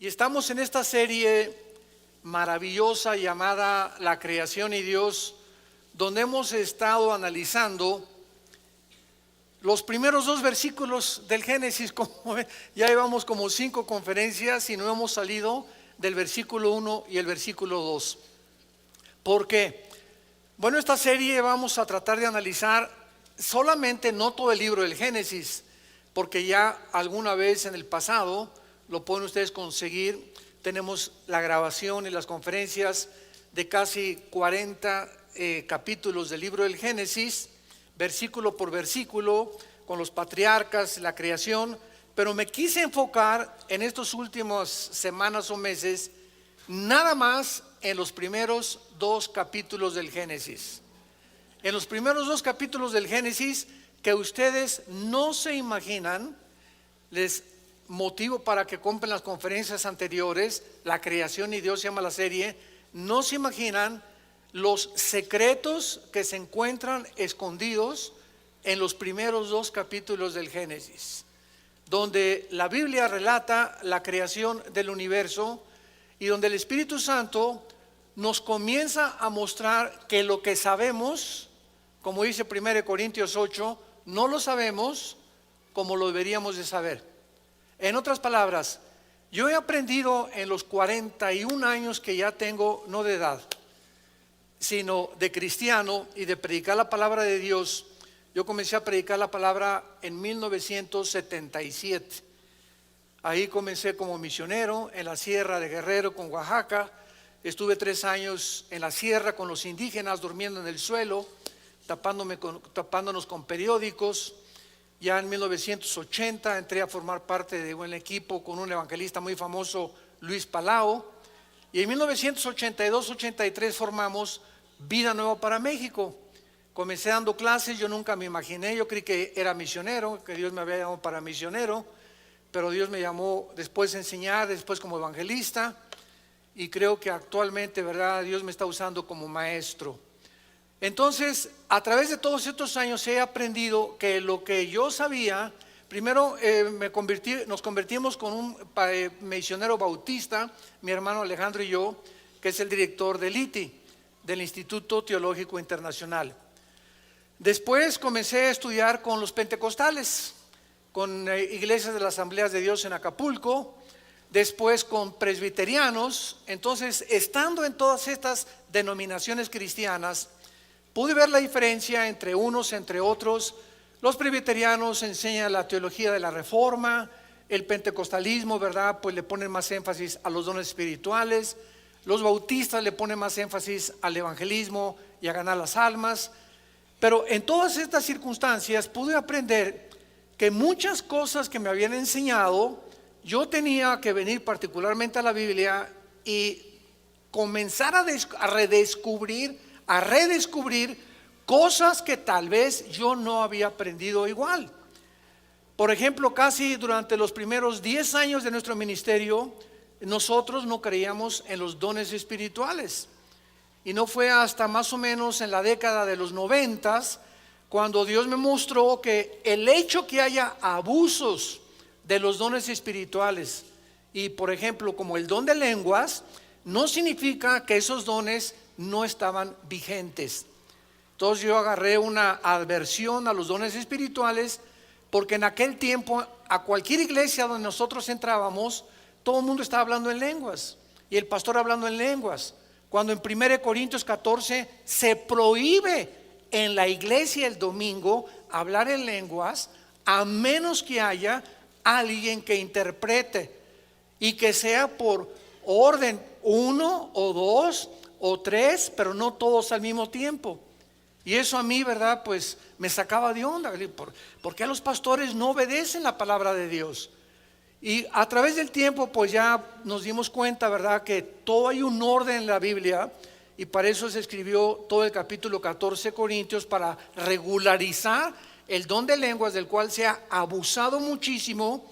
Y estamos en esta serie maravillosa llamada La Creación y Dios, donde hemos estado analizando los primeros dos versículos del Génesis. Como ven, ya llevamos como 5 conferencias y no hemos salido del versículo 1 y el versículo 2. ¿Por qué? Bueno, esta serie vamos a tratar de analizar solamente, no todo el libro del Génesis, porque ya alguna vez en el pasado lo pueden ustedes conseguir. Tenemos la grabación y las conferencias de casi 40 capítulos del libro del Génesis, versículo por versículo, con los patriarcas, la creación. Pero me quise enfocar en estas últimas semanas o meses nada más en los primeros 2 capítulos del Génesis. En los primeros 2 capítulos del Génesis, que ustedes no se imaginan, les motivo para que compren las conferencias anteriores. La Creación y Dios se llama la serie. No se imaginan los secretos que se encuentran escondidos en los primeros 2 capítulos del Génesis, donde la Biblia relata la creación del universo y donde el Espíritu Santo nos comienza a mostrar que lo que sabemos, como dice 1 Corintios 8, no lo sabemos como lo deberíamos de saber. En otras palabras, yo he aprendido en los 41 años que ya tengo, no de edad, sino de cristiano y de predicar la palabra de Dios. Yo comencé a predicar la palabra en 1977. Ahí comencé como misionero en la Sierra de Guerrero con Oaxaca. Estuve 3 años en la sierra con los indígenas, durmiendo en el suelo, tapándonos con periódicos. Ya en 1980 entré a formar parte de un equipo con un evangelista muy famoso, Luis Palao. Y en 1982-83 formamos Vida Nueva para México. Comencé dando clases. Yo nunca me imaginé, yo creí que era misionero, que Dios me había llamado para misionero, pero Dios me llamó después a enseñar, después como evangelista, y creo que actualmente, ¿verdad?, Dios me está usando como maestro. Entonces, a través de todos estos años he aprendido que lo que yo sabía, primero nos convertimos con un misionero bautista, mi hermano Alejandro y yo, que es el director del ITI, del Instituto Teológico Internacional. Después comencé a estudiar con los pentecostales, con iglesias de las Asambleas de Dios en Acapulco, después con presbiterianos. Entonces, estando en todas estas denominaciones cristianas, pude ver la diferencia entre unos, entre otros. Los presbiterianos enseñan la teología de la reforma, el pentecostalismo, ¿verdad?, pues le ponen más énfasis a los dones espirituales. Los bautistas le ponen más énfasis al evangelismo y a ganar las almas. Pero en todas estas circunstancias pude aprender que muchas cosas que me habían enseñado, yo tenía que venir particularmente a la Biblia y comenzar a redescubrir cosas que tal vez yo no había aprendido igual. Por ejemplo, casi durante los primeros 10 años de nuestro ministerio, nosotros no creíamos en los dones espirituales. Y no fue hasta más o menos en la década de los 90 cuando Dios me mostró que el hecho que haya abusos de los dones espirituales, y por ejemplo como el don de lenguas, no significa que esos dones no estaban vigentes. Entonces yo agarré una aversión a los dones espirituales, porque en aquel tiempo a cualquier iglesia donde nosotros entrábamos, todo el mundo estaba hablando en lenguas y el pastor hablando en lenguas, cuando en 1 Corintios 14 se prohíbe en la iglesia el domingo hablar en lenguas, a menos que haya alguien que interprete, y que sea por orden 1 o 2 o 3, pero no todos al mismo tiempo. Y eso a mí, ¿verdad?, pues me sacaba de onda. ¿Por qué los pastores no obedecen la palabra de Dios? Y a través del tiempo pues ya nos dimos cuenta, ¿verdad?, que todo hay un orden en la Biblia, y para eso se escribió todo el capítulo 14 de Corintios, para regularizar el don de lenguas, del cual se ha abusado muchísimo.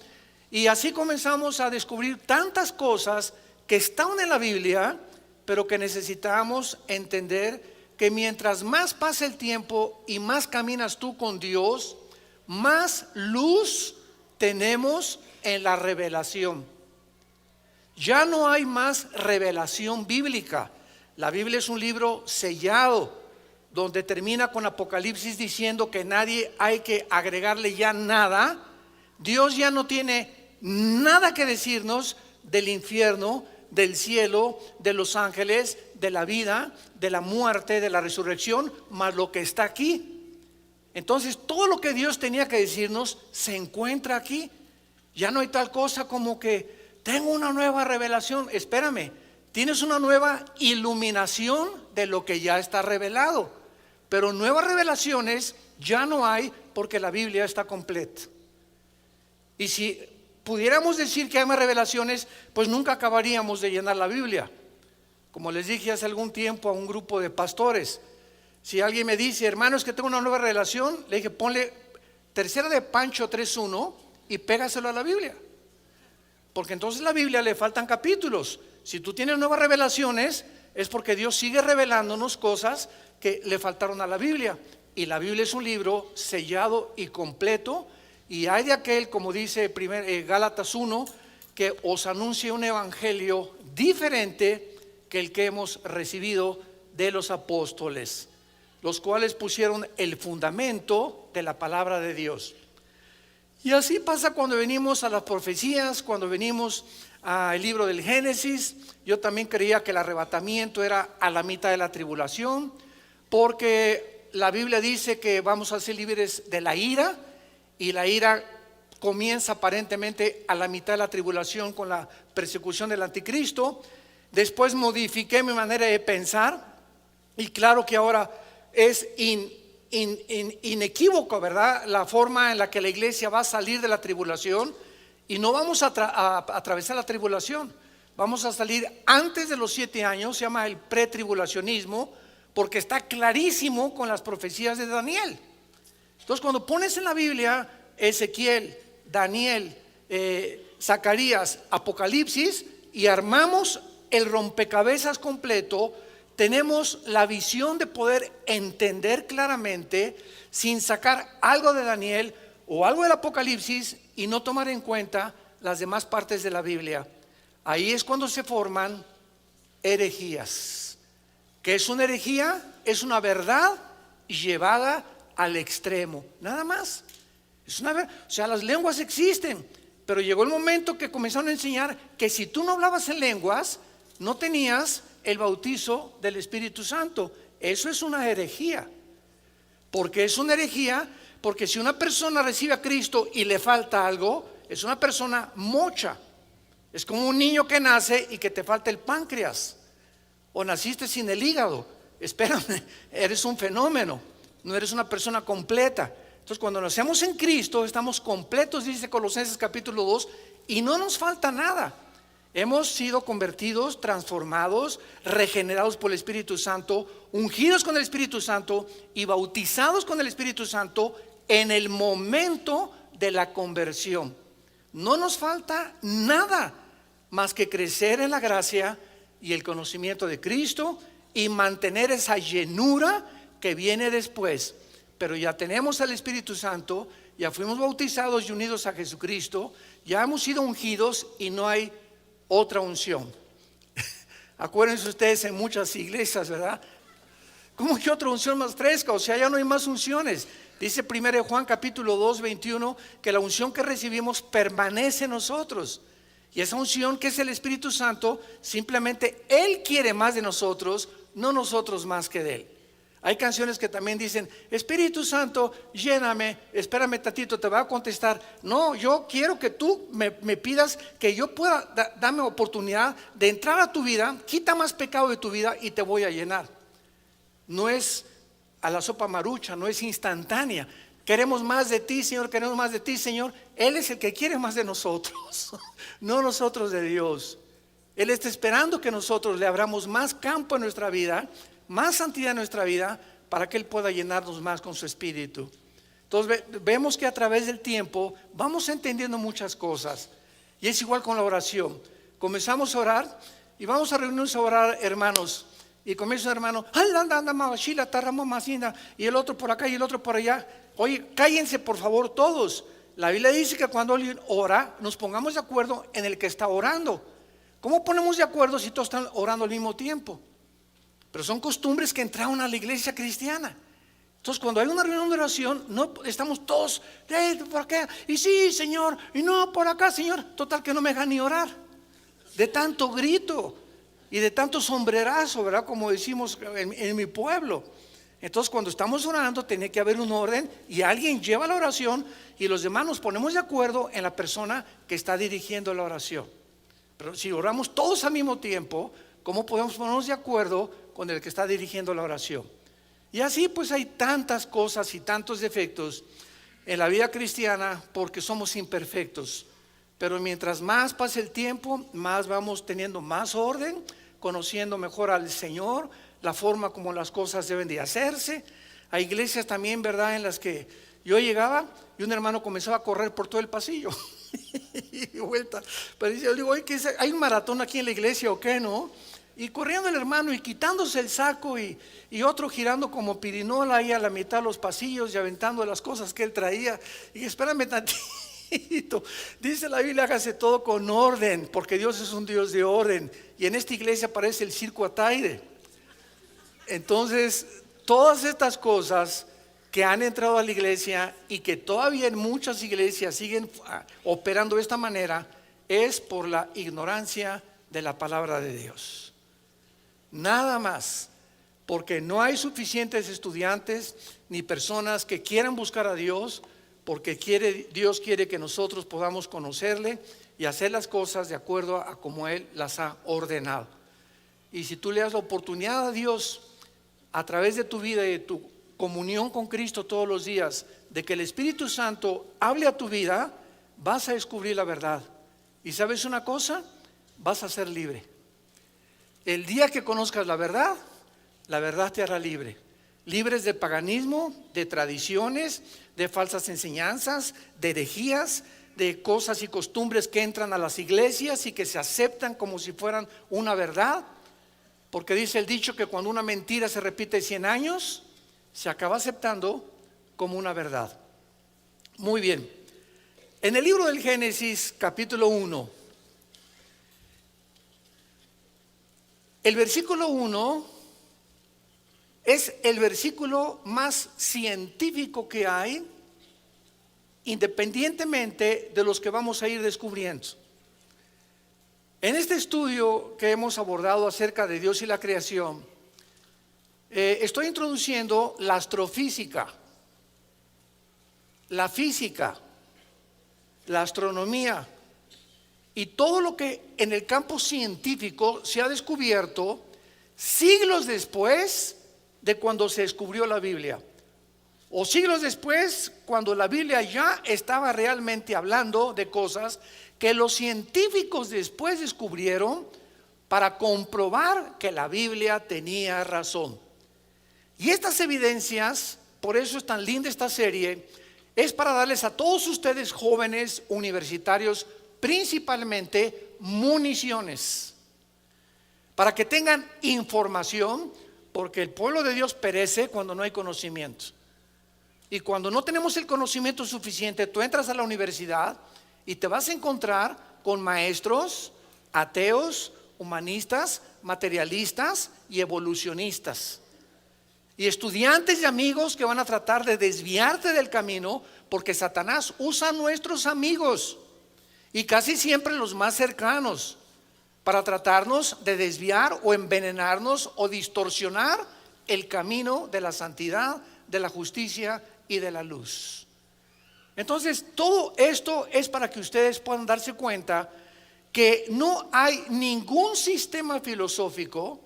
Y así comenzamos a descubrir tantas cosas que estaban en la Biblia, pero que necesitamos entender que mientras más pasa el tiempo y más caminas tú con Dios, más luz tenemos en la revelación. Ya no hay más revelación bíblica. La Biblia es un libro sellado, donde termina con Apocalipsis diciendo que nadie hay que agregarle ya nada. Dios ya no tiene nada que decirnos del infierno, del cielo, de los ángeles, de la vida, de la muerte, de la resurrección, más lo que está aquí. Entonces todo lo que Dios tenía que decirnos se encuentra aquí. Ya no hay tal cosa como que tengo una nueva revelación. Espérame, tienes una nueva iluminación de lo que ya está revelado, pero nuevas revelaciones ya no hay, porque la Biblia está completa. Y si pudiéramos decir que hay más revelaciones, pues nunca acabaríamos de llenar la Biblia. Como les dije hace algún tiempo a un grupo de pastores, si alguien me dice, hermano, es que tengo una nueva revelación, le dije, ponle Tercera de Pancho 3:1 y pégaselo a la Biblia, porque entonces a la Biblia le faltan capítulos. Si tú tienes nuevas revelaciones, es porque Dios sigue revelándonos cosas que le faltaron a la Biblia. Y la Biblia es un libro sellado y completo. Y hay de aquel, como dice Gálatas 1, que os anuncie un evangelio diferente que el que hemos recibido de los apóstoles, los cuales pusieron el fundamento de la palabra de Dios. Y así pasa cuando venimos a las profecías, cuando venimos al libro del Génesis. Yo también creía que el arrebatamiento era a la mitad de la tribulación, porque la Biblia dice que vamos a ser libres de la ira, y la ira comienza aparentemente a la mitad de la tribulación con la persecución del anticristo. Después modifiqué mi manera de pensar, y claro que ahora es inequívoco, ¿verdad?, la forma en la que la iglesia va a salir de la tribulación. Y no vamos a atravesar la tribulación, vamos a salir antes de los 7 años. Se llama el pretribulacionismo, porque está clarísimo con las profecías de Daniel. Entonces, cuando pones en la Biblia Ezequiel, Daniel, Zacarías, Apocalipsis, y armamos el rompecabezas completo, tenemos la visión de poder entender claramente, sin sacar algo de Daniel o algo del Apocalipsis y no tomar en cuenta las demás partes de la Biblia. Ahí es cuando se forman herejías. ¿Qué es una herejía? Es una verdad llevada al extremo, nada más. Es una verdad. O sea, las lenguas existen, pero llegó el momento que comenzaron a enseñar que si tú no hablabas en lenguas, no tenías el bautizo del Espíritu Santo. Eso es una herejía. ¿Por qué es una herejía? Porque si una persona recibe a Cristo y le falta algo, es una persona mocha. Es como un niño que nace y que te falta el páncreas, o naciste sin el hígado. Espérame, eres un fenómeno, no eres una persona completa. Entonces, cuando nacemos en Cristo, estamos completos, dice Colosenses capítulo 2, y no nos falta nada. Hemos sido convertidos, transformados, regenerados por el Espíritu Santo, ungidos con el Espíritu Santo y bautizados con el Espíritu Santo en el momento de la conversión. No nos falta nada más que crecer en la gracia y el conocimiento de Cristo y mantener esa llenura que viene después. Pero ya tenemos al Espíritu Santo, ya fuimos bautizados y unidos a Jesucristo, ya hemos sido ungidos y no hay otra unción. Acuérdense ustedes, en muchas iglesias, ¿verdad? ¿Cómo que otra unción más fresca? O sea, ya no hay más unciones. Dice 1 Juan capítulo 2, 21, que la unción que recibimos permanece en nosotros. Y esa unción, que es el Espíritu Santo, simplemente Él quiere más de nosotros, no nosotros más que de Él. Hay canciones que también dicen, Espíritu Santo, lléname, espérame tantito, te voy a contestar. No, yo quiero que tú me pidas que yo pueda darme oportunidad de entrar a tu vida, quita más pecado de tu vida y te voy a llenar. No es a la sopa marucha, no es instantánea. Queremos más de ti, Señor, queremos más de ti, Señor. Él es el que quiere más de nosotros, no nosotros de Dios. Él está esperando que nosotros le abramos más campo en nuestra vida, más santidad en nuestra vida, para que Él pueda llenarnos más con su Espíritu. Entonces vemos que a través del tiempo vamos entendiendo muchas cosas. Y es igual con la oración. Comenzamos a orar y vamos a reunirnos a orar, hermanos. Y comienza un hermano, y el otro por acá y el otro por allá. Oye, cállense por favor todos. La Biblia dice que cuando alguien ora, nos pongamos de acuerdo en el que está orando. ¿Cómo ponemos de acuerdo si todos están orando al mismo tiempo? Pero son costumbres que entraron a la iglesia cristiana. Entonces, cuando hay una reunión de oración, no estamos todos, por acá, y sí, Señor, y no, por acá, Señor. Total que no me dejan ni orar. De tanto grito y de tanto sombrerazo, ¿verdad? Como decimos en mi pueblo. Entonces, cuando estamos orando, tiene que haber un orden y alguien lleva la oración y los demás nos ponemos de acuerdo en la persona que está dirigiendo la oración. Pero si oramos todos al mismo tiempo, ¿cómo podemos ponernos de acuerdo con el que está dirigiendo la oración? Y así pues hay tantas cosas y tantos defectos en la vida cristiana porque somos imperfectos. Pero mientras más pase el tiempo, más vamos teniendo más orden, conociendo mejor al Señor, la forma como las cosas deben de hacerse. Hay iglesias también, ¿verdad?, en las que yo llegaba y un hermano comenzaba a correr por todo el pasillo y vuelta. Pero yo digo, oye, ¿hay un maratón aquí en la iglesia o qué, no? Y corriendo el hermano y quitándose el saco y otro girando como pirinola ahí a la mitad de los pasillos y aventando las cosas que él traía. Y espérame tantito. Dice la Biblia, hágase todo con orden, porque Dios es un Dios de orden. Y en esta iglesia parece el circo Ataide. Entonces, todas estas cosas que han entrado a la iglesia y que todavía en muchas iglesias siguen operando de esta manera, es por la ignorancia de la palabra de Dios. Nada más, porque no hay suficientes estudiantes ni personas que quieran buscar a Dios, porque Dios quiere que nosotros podamos conocerle y hacer las cosas de acuerdo a como Él las ha ordenado. Y si tú le das la oportunidad a Dios a través de tu vida y de tu comunión con Cristo todos los días, de que el Espíritu Santo hable a tu vida, vas a descubrir la verdad. Y ¿sabes una cosa? Vas a ser libre. El día que conozcas la verdad te hará libre. Libres de paganismo, de tradiciones, de falsas enseñanzas, de herejías, de cosas y costumbres que entran a las iglesias y que se aceptan como si fueran una verdad. Porque dice el dicho que cuando una mentira se repite 100 años, se acaba aceptando como una verdad. Muy bien. En el libro del Génesis, capítulo 1, el versículo 1 es el versículo más científico que hay, independientemente de los que vamos a ir descubriendo. En este estudio que hemos abordado acerca de Dios y la creación, estoy introduciendo la astrofísica, la física, la astronomía y todo lo que en el campo científico se ha descubierto siglos después de cuando se descubrió la Biblia, o siglos después cuando la Biblia ya estaba realmente hablando de cosas que los científicos después descubrieron para comprobar que la Biblia tenía razón. Y estas evidencias, por eso es tan linda esta serie, es para darles a todos ustedes jóvenes universitarios principalmente municiones, para que tengan información, porque el pueblo de Dios perece cuando no hay conocimiento. Y cuando no tenemos el conocimiento suficiente, tú entras a la universidad y te vas a encontrar con maestros ateos, humanistas, materialistas y evolucionistas. Y estudiantes y amigos que van a tratar de desviarte del camino, porque Satanás usa a nuestros amigos y casi siempre los más cercanos para tratarnos de desviar o envenenarnos o distorsionar el camino de la santidad, de la justicia y de la luz. Entonces, todo esto es para que ustedes puedan darse cuenta que no hay ningún sistema filosófico,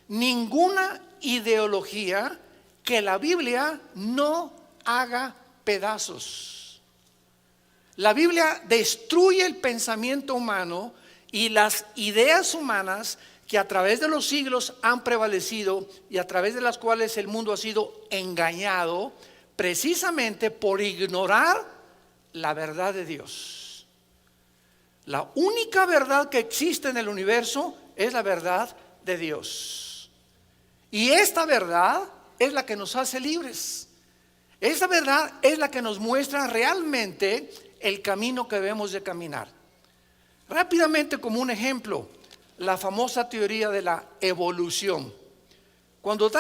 ninguna ideología que la Biblia no haga pedazos. La Biblia destruye el pensamiento humano y las ideas humanas que a través de los siglos han prevalecido y a través de las cuales el mundo ha sido engañado precisamente por ignorar la verdad de Dios. La única verdad que existe en el universo es la verdad de Dios. Y esta verdad es la que nos hace libres. Esa verdad es la que nos muestra realmente el camino que debemos de caminar. Rápidamente, como un ejemplo, la famosa teoría de la evolución. Cuando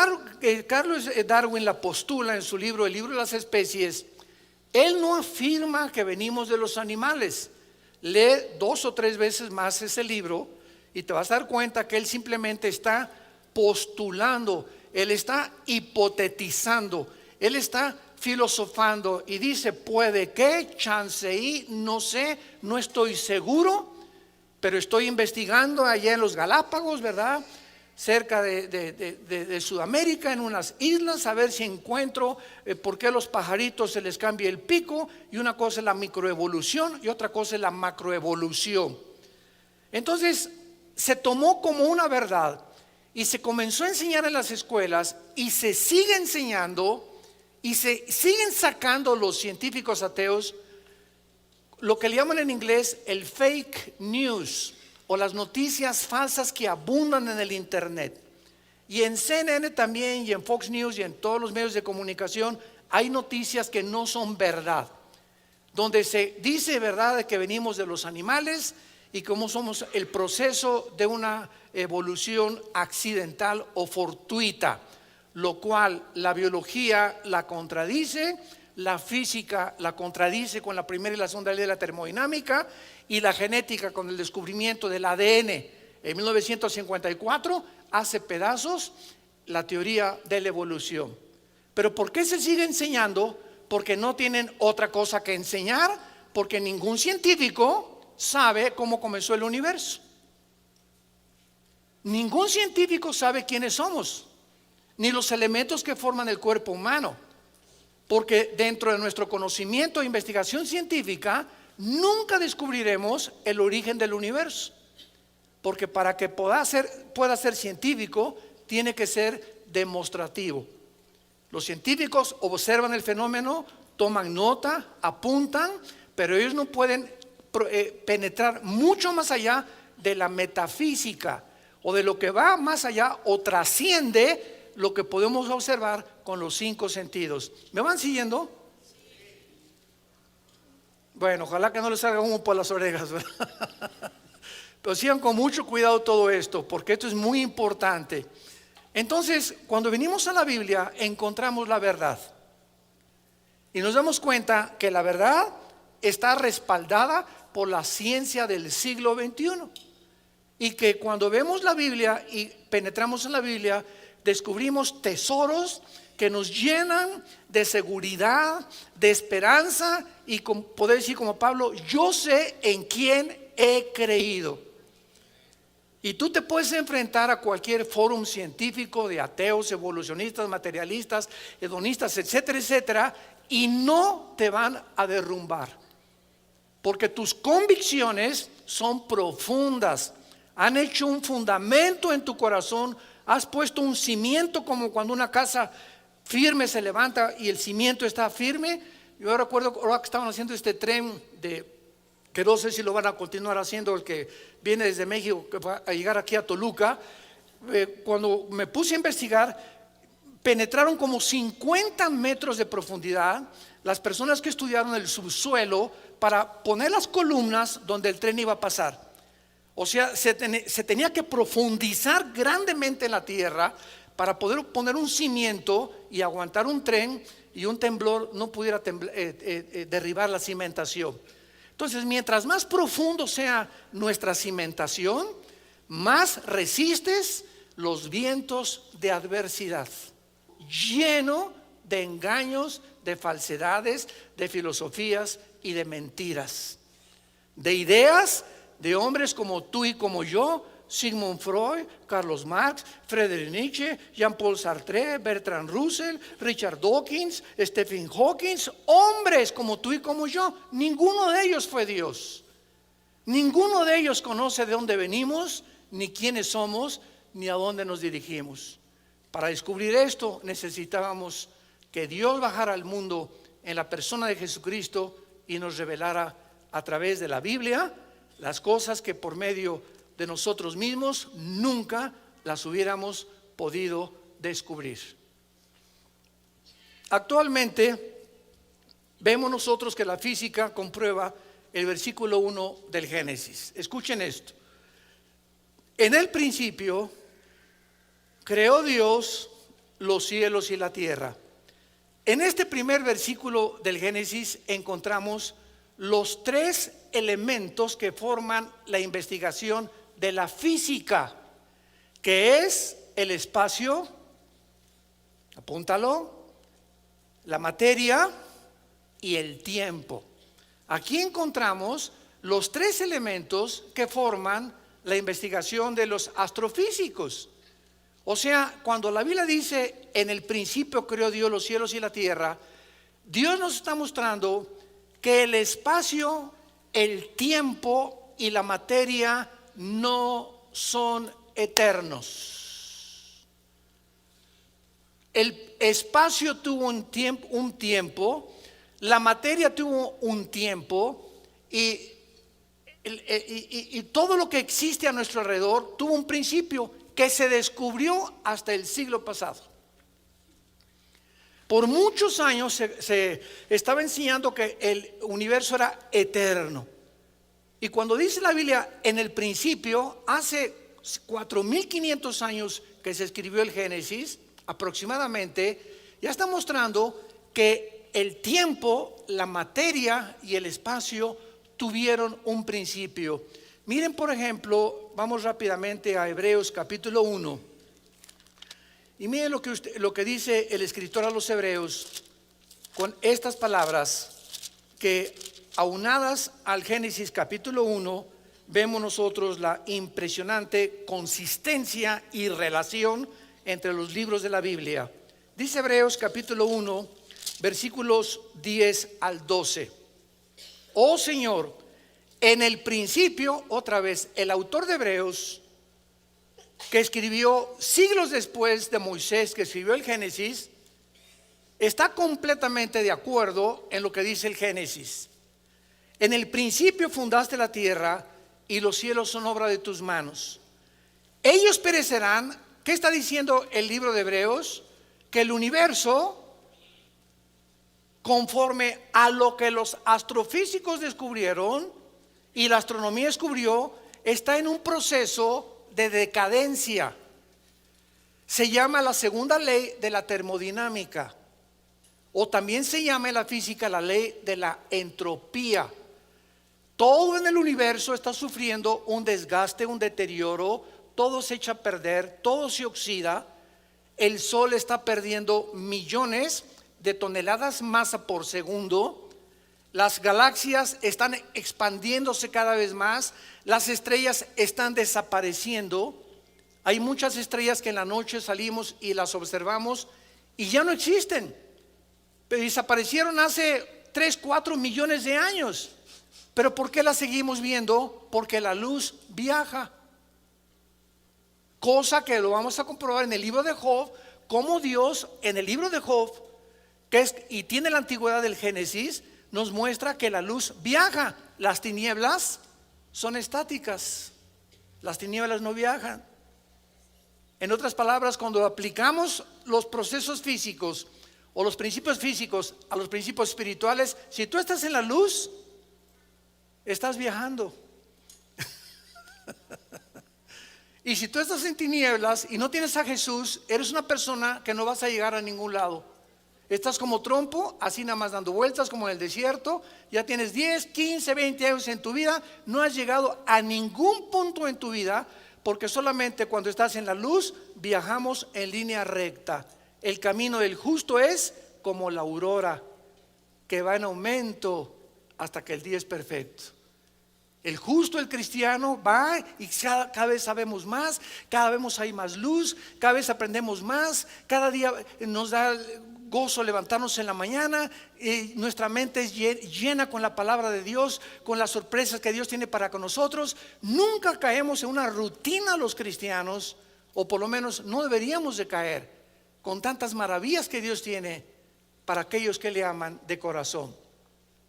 Carlos Darwin la postula en su libro, el libro de las especies, él no afirma que venimos de los animales. Lee 2 o 3 veces más ese libro y te vas a dar cuenta que él simplemente está postulando, él está hipotetizando, él está filosofando y dice: puede que, chance y, no sé, no estoy seguro, pero estoy investigando allá en los Galápagos, ¿verdad?, cerca de Sudamérica, en unas islas, a ver si encuentro por qué a los pajaritos se les cambia el pico. Y una cosa es la microevolución y otra cosa es la macroevolución. Entonces se tomó como una verdad y se comenzó a enseñar en las escuelas, y se sigue enseñando, y se siguen sacando los científicos ateos lo que le llaman en inglés el fake news, o las noticias falsas que abundan en el internet. Y en CNN también, y en Fox News, y en todos los medios de comunicación hay noticias que no son verdad, donde se dice, verdad, de que venimos de los animales y cómo somos el proceso de una evolución accidental o fortuita, lo cual la biología la contradice, la física la contradice con la primera y la segunda ley de la termodinámica, y la genética con el descubrimiento del ADN en 1954 hace pedazos la teoría de la evolución. Pero ¿por qué se sigue enseñando? Porque no tienen otra cosa que enseñar, porque ningún científico sabe cómo comenzó el universo. Ningún científico sabe quiénes somos, ni los elementos que forman el cuerpo humano, porque dentro de nuestro conocimiento e investigación científica nunca descubriremos el origen del universo, porque para que pueda ser científico tiene que ser demostrativo. Los científicos observan el fenómeno, toman nota, apuntan, pero ellos no pueden penetrar mucho más allá de la metafísica, o de lo que va más allá o trasciende lo que podemos observar con los 5 sentidos. ¿Me van siguiendo? Bueno, ojalá que no les salga humo por las orejas, ¿verdad? Pero sigan con mucho cuidado todo esto, porque esto es muy importante. Entonces, cuando venimos a la Biblia, encontramos la verdad. Y nos damos cuenta que la verdad está respaldada por la ciencia del siglo XXI. Y que cuando vemos la Biblia y penetramos en la Biblia, descubrimos tesoros que nos llenan de seguridad, de esperanza, y poder decir como Pablo: yo sé en quién he creído. Y tú te puedes enfrentar a cualquier fórum científico de ateos, evolucionistas, materialistas, hedonistas, etcétera, etcétera, y no te van a derrumbar, porque tus convicciones son profundas, han hecho un fundamento en tu corazón, has puesto un cimiento, como cuando una casa firme se levanta y el cimiento está firme. Yo recuerdo ahora que estaban haciendo este tren que no sé si lo van a continuar haciendo, el que viene desde México, que va a llegar aquí a Toluca. Cuando me puse a investigar, penetraron como 50 metros de profundidad las personas que estudiaron el subsuelo para poner las columnas donde el tren iba a pasar. O sea, se tenía que profundizar grandemente en la tierra para poder poner un cimiento y aguantar un tren, y un temblor no pudiera derribar la cimentación. Entonces, mientras más profundo sea nuestra cimentación, más resistes los vientos de adversidad, lleno de engaños, de falsedades, de filosofías y de mentiras, de ideas de hombres como tú y como yo, Sigmund Freud, Carlos Marx, Friedrich Nietzsche, Jean-Paul Sartre, Bertrand Russell, Richard Dawkins, Stephen Hawking, hombres como tú y como yo. Ninguno de ellos fue Dios. Ninguno de ellos conoce de dónde venimos, ni quiénes somos, ni a dónde nos dirigimos. Para descubrir esto necesitábamos que Dios bajara al mundo en la persona de Jesucristo y nos revelara a través de la Biblia las cosas que por medio de nosotros mismos nunca las hubiéramos podido descubrir. Actualmente vemos nosotros que la física comprueba el versículo 1 del Génesis. Escuchen esto: En el principio creó Dios los cielos y la tierra. En este primer versículo del Génesis encontramos los tres elementos que forman la investigación de la física, que es el espacio, apúntalo, la materia y el tiempo. Aquí encontramos los tres elementos que forman la investigación de los astrofísicos. O sea, cuando la Biblia dice en el principio creó Dios los cielos y la tierra, Dios nos está mostrando que el espacio, el tiempo y la materia no son eternos. El espacio tuvo un tiempo, la materia tuvo un tiempo y todo lo que existe a nuestro alrededor tuvo un principio que se descubrió hasta el siglo pasado. Por muchos años se estaba enseñando que el universo era eterno. Y cuando dice la Biblia en el principio, hace 4500 años que se escribió el Génesis, aproximadamente, ya está mostrando que el tiempo, la materia y el espacio tuvieron un principio. Miren, por ejemplo, vamos rápidamente a Hebreos capítulo 1. Y miren lo que dice el escritor a los Hebreos con estas palabras que, aunadas al Génesis capítulo 1, vemos nosotros la impresionante consistencia y relación entre los libros de la Biblia. Dice Hebreos capítulo 1, versículos 10 al 12. Oh Señor, en el principio, otra vez, el autor de Hebreos, que escribió siglos después de Moisés, que escribió el Génesis, está completamente de acuerdo en lo que dice el Génesis. En el principio fundaste la tierra y los cielos son obra de tus manos. Ellos perecerán. ¿Qué está diciendo el libro de Hebreos? Que el universo, conforme a lo que los astrofísicos descubrieron y la astronomía descubrió, está en un proceso de decadencia. Se llama la segunda ley de la termodinámica, o también se llama en la física la ley de la entropía. Todo en el universo está sufriendo un desgaste, un deterioro, todo se echa a perder, todo se oxida. El sol está perdiendo millones de toneladas masa por segundo. Las galaxias están expandiéndose cada vez más. Las estrellas están desapareciendo. Hay muchas estrellas que en la noche salimos y las observamos y ya no existen. Pero desaparecieron hace 3, 4 millones de años. ¿Pero por qué las seguimos viendo? Porque la luz viaja. Cosa que lo vamos a comprobar en el libro de Job, como Dios en el libro de Job, y tiene la antigüedad del Génesis, nos muestra que la luz viaja. Las tinieblas son estáticas, las tinieblas no viajan. En otras palabras, cuando aplicamos los procesos físicos o los principios físicos a los principios espirituales, si tú estás en la luz, estás viajando. Y si tú estás en tinieblas y no tienes a Jesús, eres una persona que no vas a llegar a ningún lado. Estás como trompo, así nada más dando vueltas como en el desierto. Ya tienes 10, 15, 20 años en tu vida. No has llegado a ningún punto en tu vida, porque solamente cuando estás en la luz viajamos en línea recta. El camino del justo es como la aurora, que va en aumento hasta que el día es perfecto. El justo, el cristiano, va y cada vez sabemos más, cada vez hay más luz, cada vez aprendemos más, cada día nos da gozo levantarnos en la mañana, nuestra mente es llena con la palabra de Dios, con las sorpresas que Dios tiene para con nosotros. Nunca caemos en una rutina los cristianos, o por lo menos no deberíamos de caer, con tantas maravillas que Dios tiene para aquellos que le aman de corazón.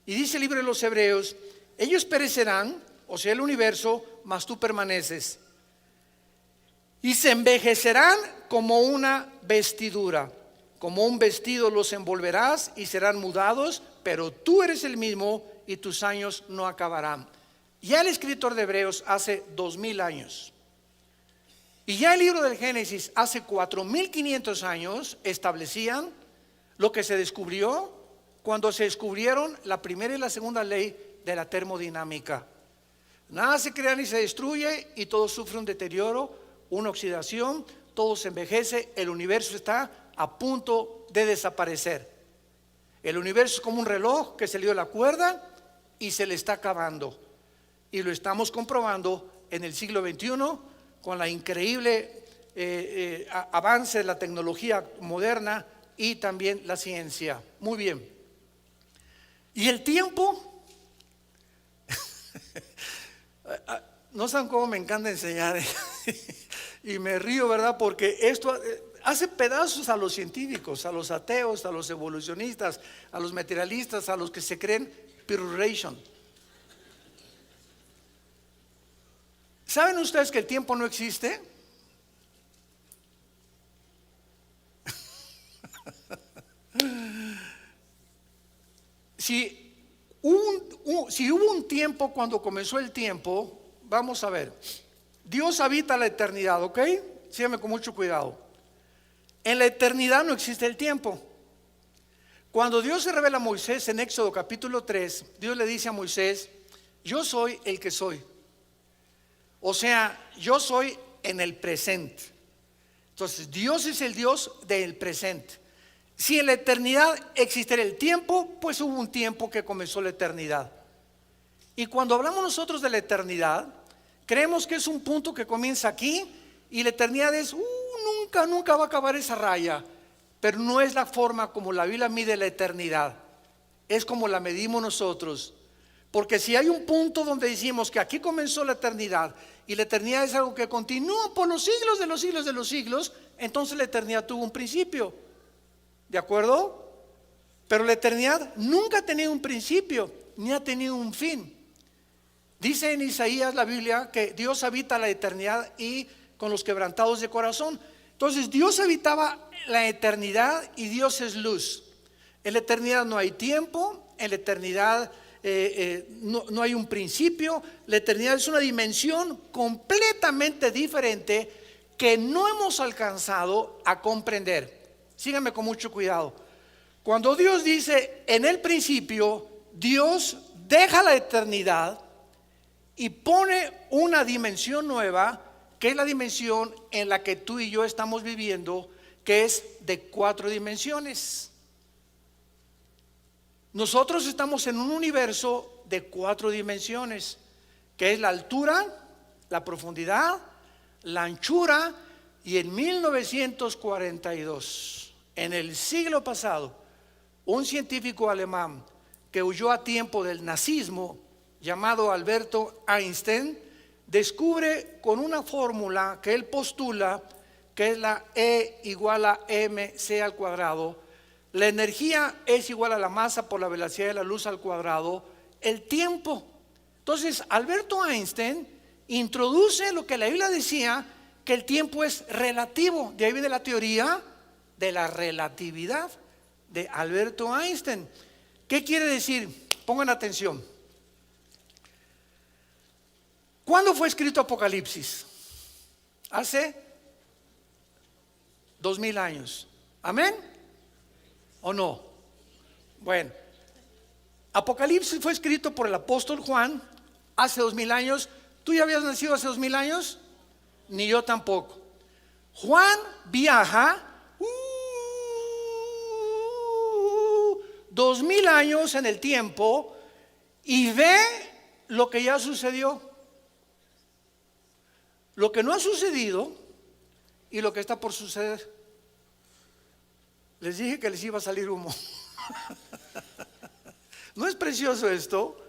Y dice el libro de los Hebreos: ellos perecerán, o sea el universo, mas tú permaneces. Y se envejecerán como una vestidura, como un vestido los envolverás y serán mudados, pero tú eres el mismo y tus años no acabarán. Ya el escritor de Hebreos hace 2000 años Y ya el libro del Génesis hace 4500 años establecían lo que se descubrió cuando se descubrieron la primera y la segunda ley de la termodinámica. Nada se crea ni se destruye y todo sufre un deterioro, una oxidación, todo se envejece, el universo está a punto de desaparecer. El universo es como un reloj que se le dio la cuerda y se le está acabando. Y lo estamos comprobando en el siglo XXI con la increíble avance de la tecnología moderna y también la ciencia. Muy bien. ¿Y el tiempo? No saben cómo me encanta enseñar. Y me río, ¿verdad? Porque esto hace pedazos a los científicos, a los ateos, a los evolucionistas, a los materialistas, a los que se creen Pyrrhation. ¿Saben ustedes que el tiempo no existe? Si hubo un tiempo cuando comenzó el tiempo, vamos a ver. Dios habita la eternidad, ¿ok? Síganme con mucho cuidado. En la eternidad no existe el tiempo. Cuando Dios se revela a Moisés en Éxodo capítulo 3, Dios le dice a Moisés: yo soy el que soy. O sea, yo soy en el presente. Entonces, Dios es el Dios del presente. Si en la eternidad existiera el tiempo, pues hubo un tiempo que comenzó la eternidad. Y cuando hablamos nosotros de la eternidad, creemos que es un punto que comienza aquí y la eternidad es, nunca va a acabar esa raya. Pero no es la forma como la Biblia mide la eternidad, es como la medimos nosotros. Porque si hay un punto donde decimos que aquí comenzó la eternidad y la eternidad es algo que continúa por los siglos de los siglos de los siglos, entonces la eternidad tuvo un principio. ¿De acuerdo? Pero la eternidad nunca ha tenido un principio ni ha tenido un fin. Dice en Isaías la Biblia que Dios habita la eternidad y con los quebrantados de corazón. Entonces Dios habitaba la eternidad y Dios es luz. En la eternidad no hay tiempo, en la eternidad no hay un principio. La eternidad es una dimensión completamente diferente que no hemos alcanzado a comprender. Síganme con mucho cuidado. Cuando Dios dice en el principio, Dios deja la eternidad y pone una dimensión nueva, que es la dimensión en la que tú y yo estamos viviendo, que es de 4 dimensiones. Nosotros estamos en un universo de 4 dimensiones, que es la altura, la profundidad, la anchura. Y en 1942, en el siglo pasado, un científico alemán que huyó a tiempo del nazismo, llamado Alberto Einstein, descubre con una fórmula que él postula, que es la E igual a mc al cuadrado. La energía es igual a la masa por la velocidad de la luz al cuadrado, el tiempo. Entonces, Alberto Einstein introduce lo que la Biblia decía, que el tiempo es relativo. De ahí viene la teoría de la relatividad de Alberto Einstein. ¿Qué quiere decir? Pongan atención. ¿Cuándo fue escrito Apocalipsis? Hace 2000 años. ¿Amén? ¿O no? Bueno, Apocalipsis fue escrito por el apóstol Juan hace 2000 años. ¿Tú ya habías nacido hace 2000 años? Ni yo tampoco. Juan viaja 2000 años en el tiempo y ve lo que ya sucedió, lo que no ha sucedido y lo que está por suceder. Les dije que les iba a salir humo. ¿No es precioso esto?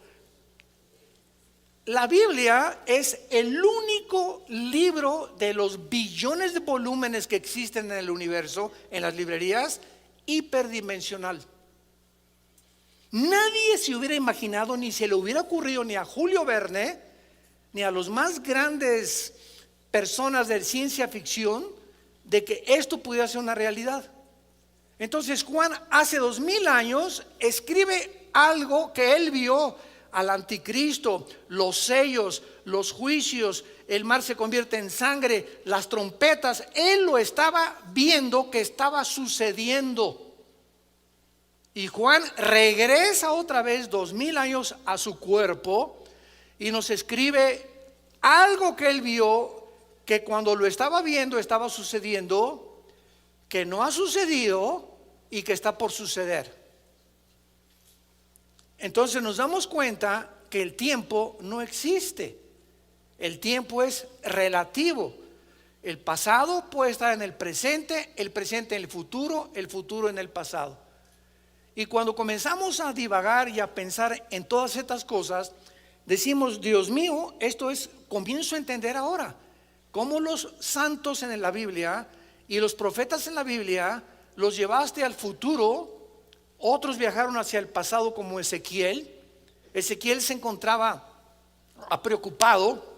La Biblia es el único libro de los billones de volúmenes que existen en el universo, en las librerías, hiperdimensional. Nadie se hubiera imaginado, ni se le hubiera ocurrido ni a Julio Verne, ni a los más grandes personas de ciencia ficción, de que esto pudiera ser una realidad. Entonces Juan hace 2000 años escribe algo que él vio al anticristo, los sellos, los juicios, el mar se convierte en sangre, las trompetas. Él lo estaba viendo que estaba sucediendo. Y Juan regresa otra vez 2000 años a su cuerpo y nos escribe algo que él vio, que cuando lo estaba viendo estaba sucediendo, que no ha sucedido y que está por suceder. Entonces nos damos cuenta que el tiempo no existe. El tiempo es relativo. El pasado puede estar en el presente en el futuro en el pasado. Y cuando comenzamos a divagar y a pensar en todas estas cosas, decimos: Dios mío, comienzo a entender ahora cómo los santos en la Biblia y los profetas en la Biblia los llevaste al futuro. Otros viajaron hacia el pasado, como Ezequiel. Ezequiel se encontraba preocupado.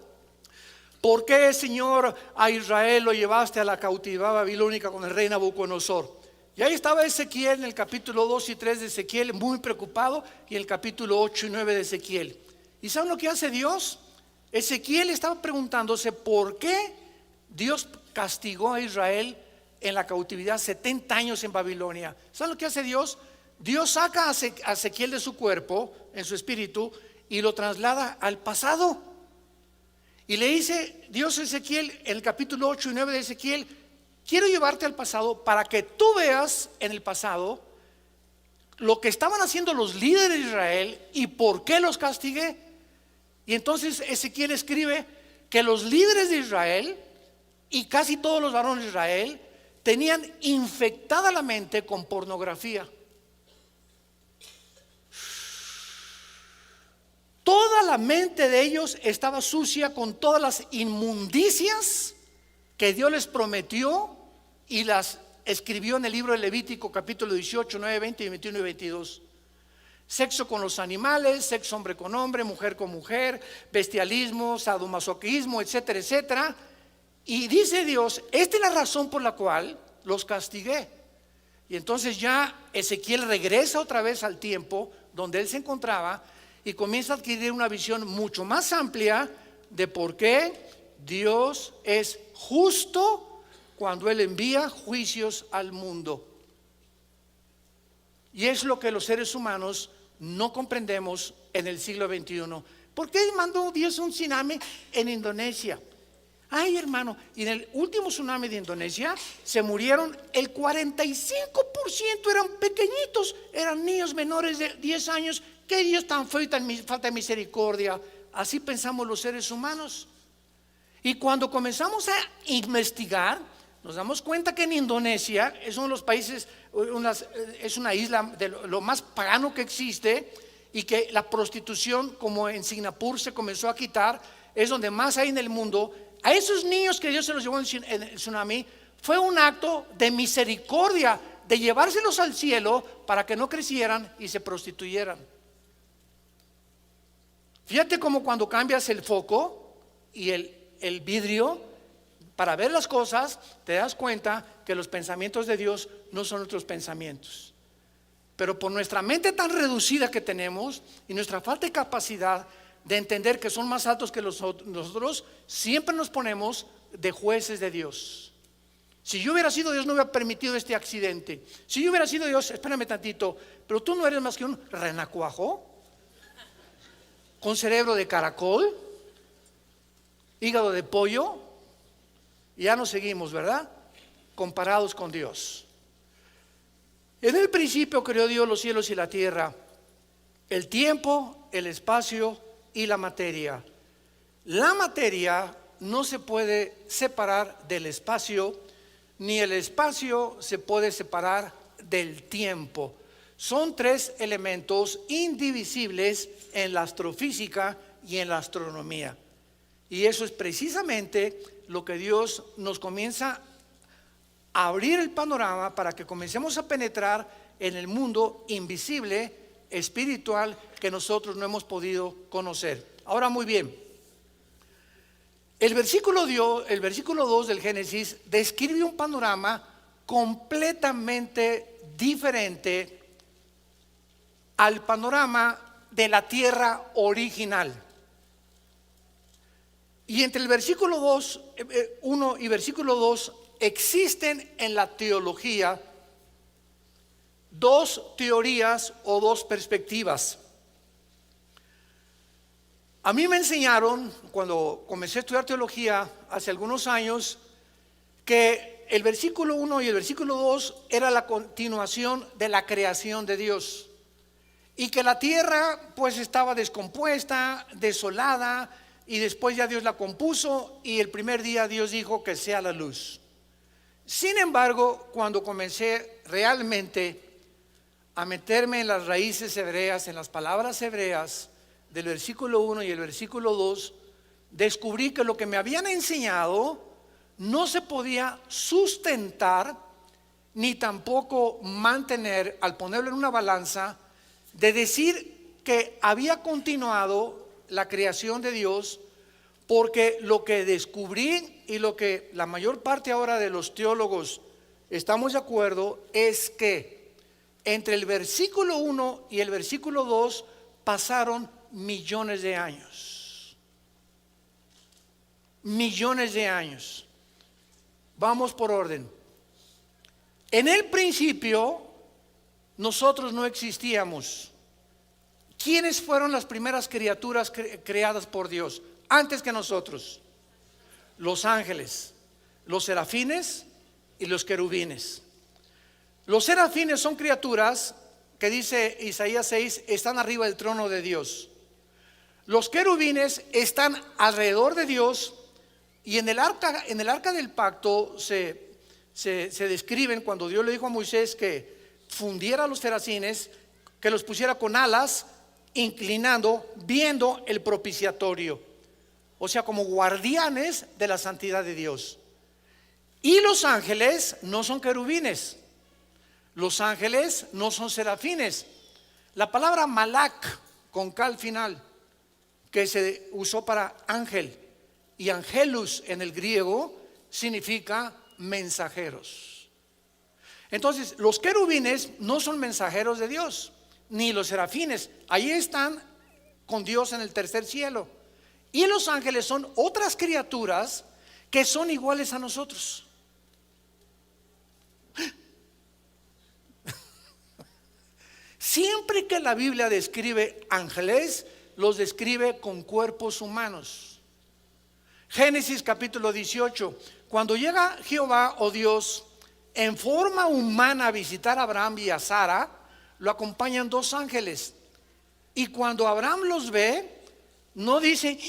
¿Por qué, Señor, a Israel lo llevaste a la cautividad babilónica con el rey Nabucodonosor? Y ahí estaba Ezequiel en el capítulo 2 y 3 de Ezequiel, muy preocupado, y en el capítulo 8 y 9 de Ezequiel. ¿Y saben lo que hace Dios? Ezequiel estaba preguntándose por qué Dios castigó a Israel en la cautividad 70 años en Babilonia. ¿Saben lo que hace Dios? Dios saca a Ezequiel de su cuerpo, en su espíritu, y lo traslada al pasado. Y le dice Dios a Ezequiel en el capítulo 8 y 9 de Ezequiel: quiero llevarte al pasado para que tú veas en el pasado lo que estaban haciendo los líderes de Israel y por qué los castigué. Y entonces Ezequiel escribe que los líderes de Israel y casi todos los varones de Israel tenían infectada la mente con pornografía. Toda la mente de ellos estaba sucia con todas las inmundicias que Dios les prometió y las escribió en el libro de Levítico capítulo 18, 9, 20, 21 y 22. Sexo con los animales, sexo hombre con hombre, mujer con mujer, bestialismo, sadomasoquismo, etcétera, etcétera. Y dice Dios: esta es la razón por la cual los castigué. Y entonces ya Ezequiel regresa otra vez al tiempo donde él se encontraba y comienza a adquirir una visión mucho más amplia de por qué Dios es justo cuando Él envía juicios al mundo. Y es lo que los seres humanos no comprendemos en el siglo XXI. ¿Por qué mandó Dios un tsunami en Indonesia? Ay, hermano, y en el último tsunami de Indonesia se murieron el 45%, eran pequeñitos, eran niños menores de 10 años. ¿Qué Dios tan feo y tan falta de misericordia? Así pensamos los seres humanos. Y cuando comenzamos a investigar, nos damos cuenta que en Indonesia es uno de los países, es una isla de lo más pagano que existe, y que la prostitución, como en Singapur se comenzó a quitar, es donde más hay en el mundo. A esos niños que Dios se los llevó en el tsunami, fue un acto de misericordia, de llevárselos al cielo para que no crecieran y se prostituyeran. Fíjate cómo cuando cambias el foco y el vidrio para ver las cosas, te das cuenta que los pensamientos de Dios no son nuestros pensamientos. Pero por nuestra mente tan reducida que tenemos y nuestra falta de capacidad de entender que son más altos que nosotros, siempre nos ponemos de jueces de Dios. Si yo hubiera sido Dios, no hubiera permitido este accidente. Si yo hubiera sido Dios, espérame tantito, pero tú no eres más que un renacuajo con cerebro de caracol, hígado de pollo, y ya nos seguimos, ¿verdad? Comparados con Dios. En el principio creó Dios los cielos y la tierra, el tiempo, el espacio y la materia. La materia no se puede separar del espacio, ni el espacio se puede separar del tiempo. Son tres elementos indivisibles en la astrofísica y en la astronomía. Y eso es precisamente lo que Dios nos comienza a abrir el panorama para que comencemos a penetrar en el mundo invisible, espiritual, que nosotros no hemos podido conocer. Ahora, muy bien, el versículo 2 del Génesis describe un panorama completamente diferente al panorama de la tierra original. Y entre el versículo 1 y versículo 2 existen en la teología dos teorías o dos perspectivas. A mí me enseñaron, cuando comencé a estudiar teología hace algunos años, que el versículo 1 y el versículo 2 era la continuación de la creación de Dios, y que la tierra pues estaba descompuesta, desolada, y después ya Dios la compuso, y el primer día Dios dijo que sea la luz. Sin embargo, cuando comencé realmente a meterme en las raíces hebreas, en las palabras hebreas del versículo 1 y el versículo 2, descubrí que lo que me habían enseñado no se podía sustentar ni tampoco mantener, al ponerlo en una balanza, de decir que había continuado la creación de Dios, porque lo que descubrí y lo que la mayor parte ahora de los teólogos estamos de acuerdo es que entre el versículo 1 y el versículo 2 pasaron millones de años. Millones de años. Vamos por orden. En el principio nosotros no existíamos. ¿Quiénes fueron las primeras criaturas creadas por Dios antes que nosotros? Los ángeles, los serafines y los querubines. Los serafines son criaturas que, dice Isaías 6, están arriba del trono de Dios. Los querubines están alrededor de Dios, y en el arca del pacto se describen cuando Dios le dijo a Moisés que fundiera a los serafines, que los pusiera con alas, inclinando, viendo el propiciatorio, o sea, como guardianes de la santidad de Dios. Y los ángeles no son querubines, los ángeles no son serafines. La palabra malak, con K al final, que se usó para ángel, y angelus en el griego significa mensajeros. Entonces, los querubines no son mensajeros de Dios, ni los serafines. Ahí están con Dios en el tercer cielo. Y los ángeles son otras criaturas que son iguales a nosotros. Siempre que la Biblia describe ángeles, los describe con cuerpos humanos. Génesis capítulo 18, cuando llega Jehová o Dios en forma humana a visitar a Abraham y a Sara, lo acompañan dos ángeles. Y cuando Abraham los ve, no dice: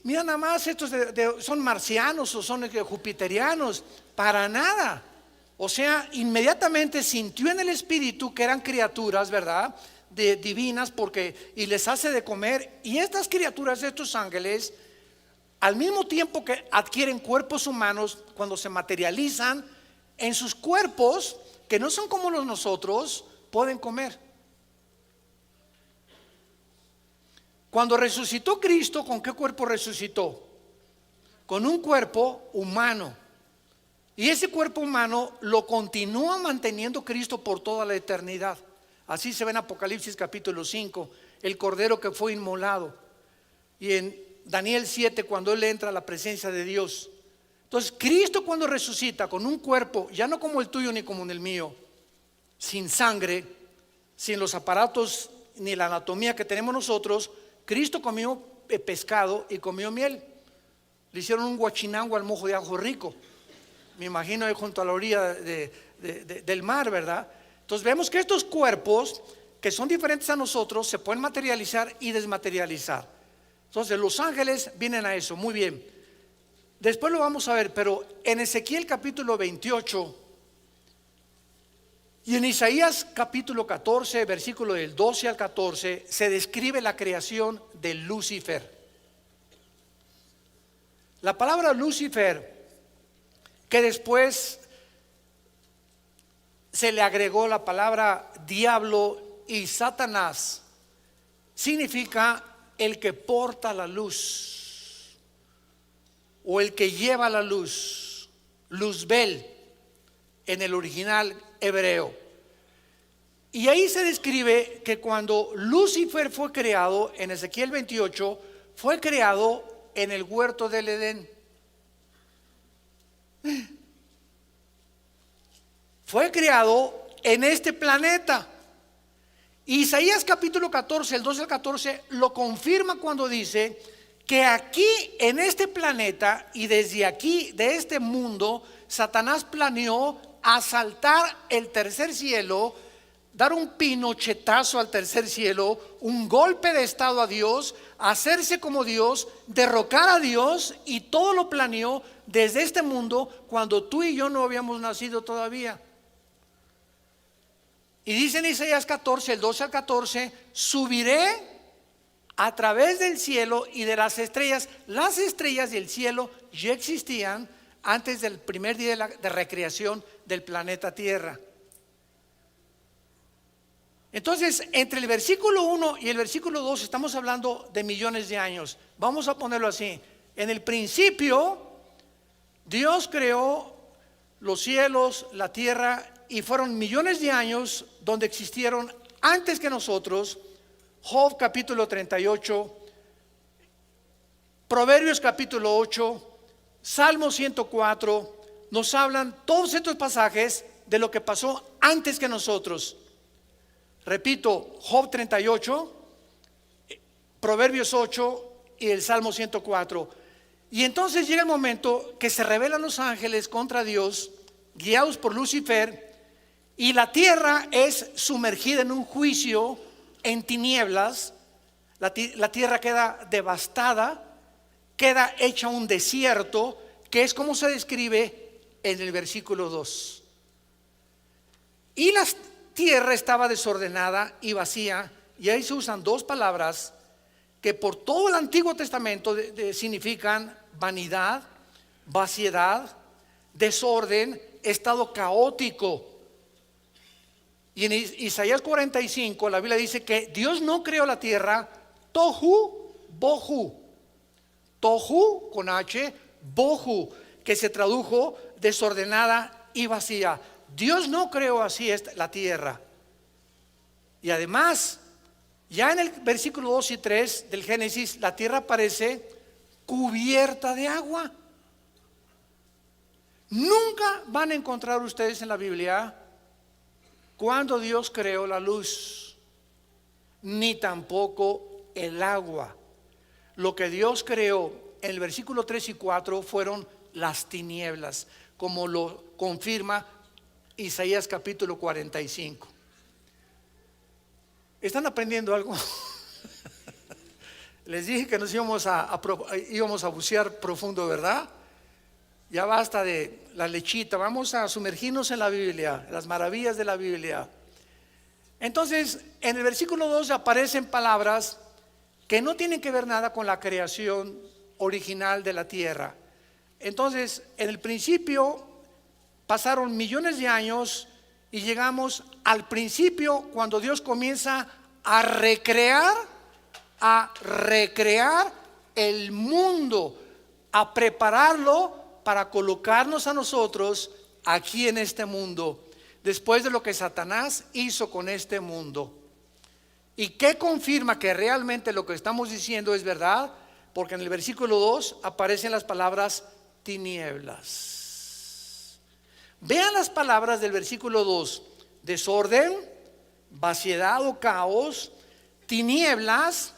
mira nada más, estos son marcianos o son jupiterianos. Para nada. O sea, inmediatamente sintió en el espíritu que eran criaturas, ¿verdad?, divinas, y les hace de comer. Y estas criaturas, estos ángeles, al mismo tiempo que adquieren cuerpos humanos, cuando se materializan en sus cuerpos, que no son como los nosotros, pueden comer. Cuando resucitó Cristo, ¿con qué cuerpo resucitó? Con un cuerpo humano. Y ese cuerpo humano lo continúa manteniendo Cristo por toda la eternidad. Así se ve en Apocalipsis capítulo 5, el cordero que fue inmolado. Y en Daniel 7, cuando él entra a la presencia de Dios. Entonces, Cristo, cuando resucita con un cuerpo, ya no como el tuyo ni como el mío, sin sangre, sin los aparatos ni la anatomía que tenemos nosotros, Cristo comió pescado y comió miel. Le hicieron un guachinango al mojo de ajo rico, me imagino ahí junto a la orilla del mar, ¿verdad? Entonces vemos que estos cuerpos, que son diferentes a nosotros, se pueden materializar y desmaterializar. Entonces los ángeles vienen a eso. Muy bien, después lo vamos a ver. Pero en Ezequiel capítulo 28 y en Isaías capítulo 14, versículo del 12 al 14, se describe la creación de Lucifer. La palabra Lucifer, que después se le agregó la palabra diablo y Satanás, significa el que porta la luz o el que lleva la luz, Luzbel en el original hebreo. Y ahí se describe que cuando Lucifer fue creado, en Ezequiel 28, fue creado en el huerto del Edén. Fue creado en este planeta. Isaías capítulo 14, el 12 al 14, lo confirma cuando dice que aquí en este planeta y desde aquí, de este mundo, Satanás planeó asaltar el tercer cielo, dar un pinochetazo al tercer cielo, un golpe de estado a Dios, hacerse como Dios, derrocar a Dios, y todo lo planeó desde este mundo cuando tú y yo no habíamos nacido todavía. Y dice en Isaías 14, el 12 al 14, subiré a través del cielo y de las estrellas. Las estrellas del cielo ya existían antes del primer día de recreación del planeta Tierra. Entonces, entre el versículo 1 y el versículo 2 estamos hablando de millones de años. Vamos a ponerlo así. En el principio, Dios creó los cielos, la tierra, y fueron millones de años donde existieron antes que nosotros. Job capítulo 38, Proverbios capítulo 8, Salmo 104, nos hablan todos estos pasajes de lo que pasó antes que nosotros. Repito, Job 38, Proverbios 8 y el Salmo 104. Y entonces llega el momento que se rebelan los ángeles contra Dios, guiados por Lucifer, y la tierra es sumergida en un juicio, en tinieblas. La tierra queda devastada, queda hecha un desierto, que es como se describe en el versículo 2. Y la tierra estaba desordenada y vacía, y ahí se usan dos palabras que por todo el Antiguo Testamento significan vanidad, vaciedad, desorden, estado caótico. Y en Isaías 45 la Biblia dice que Dios no creó la tierra tohu bohu. Tohu con H, bohu, que se tradujo desordenada y vacía. Dios no creó así la tierra. Y además, ya en el versículo 2 y 3 del Génesis, la tierra aparece cubierta de agua. Nunca van a encontrar ustedes en la Biblia cuando Dios creó la luz, ni tampoco el agua. Lo que Dios creó en el versículo 3 y 4 fueron las tinieblas, como lo confirma Isaías capítulo 45. ¿Están aprendiendo algo? Les dije que nos íbamos a bucear profundo, ¿verdad? Ya basta de la lechita, vamos a sumergirnos en la Biblia, las maravillas de la Biblia. Entonces, en el versículo 2 aparecen palabras que no tienen que ver nada con la creación original de la tierra. Entonces, en el principio pasaron millones de años y llegamos al principio cuando Dios comienza a recrear el mundo, a prepararlo para colocarnos a nosotros aquí en este mundo, después de lo que Satanás hizo con este mundo. ¿Y qué confirma que realmente lo que estamos diciendo es verdad? Porque en el versículo 2 aparecen las palabras tinieblas. Vean las palabras del versículo 2: desorden, vaciedad o caos, tinieblas,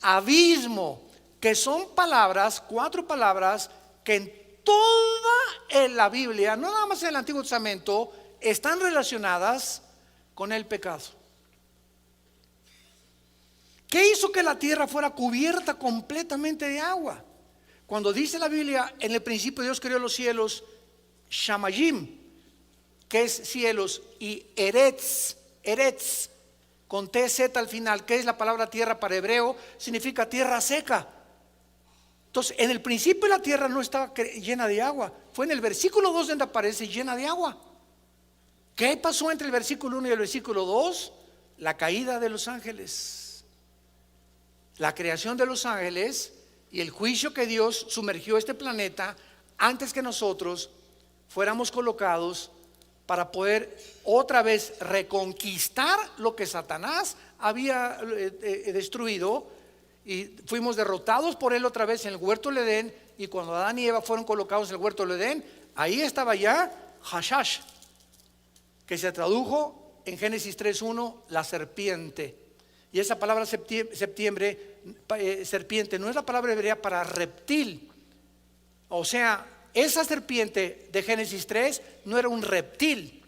abismo, que son palabras, 4 palabras que en toda la Biblia, no nada más en el Antiguo Testamento, están relacionadas con el pecado. ¿Qué hizo que la tierra fuera cubierta completamente de agua? Cuando dice la Biblia, en el principio Dios creó los cielos, Shamayim, que es cielos, y Eretz, con TZ al final, que es la palabra tierra para hebreo, significa tierra seca. Entonces, en el principio la tierra no estaba llena de agua. Fue en el versículo 2 donde aparece llena de agua. ¿Qué pasó entre el versículo 1 y el versículo 2? La caída de los ángeles, la creación de los ángeles y el juicio que Dios sumergió este planeta antes que nosotros fuéramos colocados para poder otra vez reconquistar lo que Satanás había destruido, y fuimos derrotados por él otra vez en el huerto del Edén. Y cuando Adán y Eva fueron colocados en el huerto del Edén, ahí estaba ya Hashash, que se tradujo en Génesis 3:1 la serpiente. Y esa palabra serpiente no es la palabra hebrea para reptil. O sea, esa serpiente de Génesis 3 no era un reptil,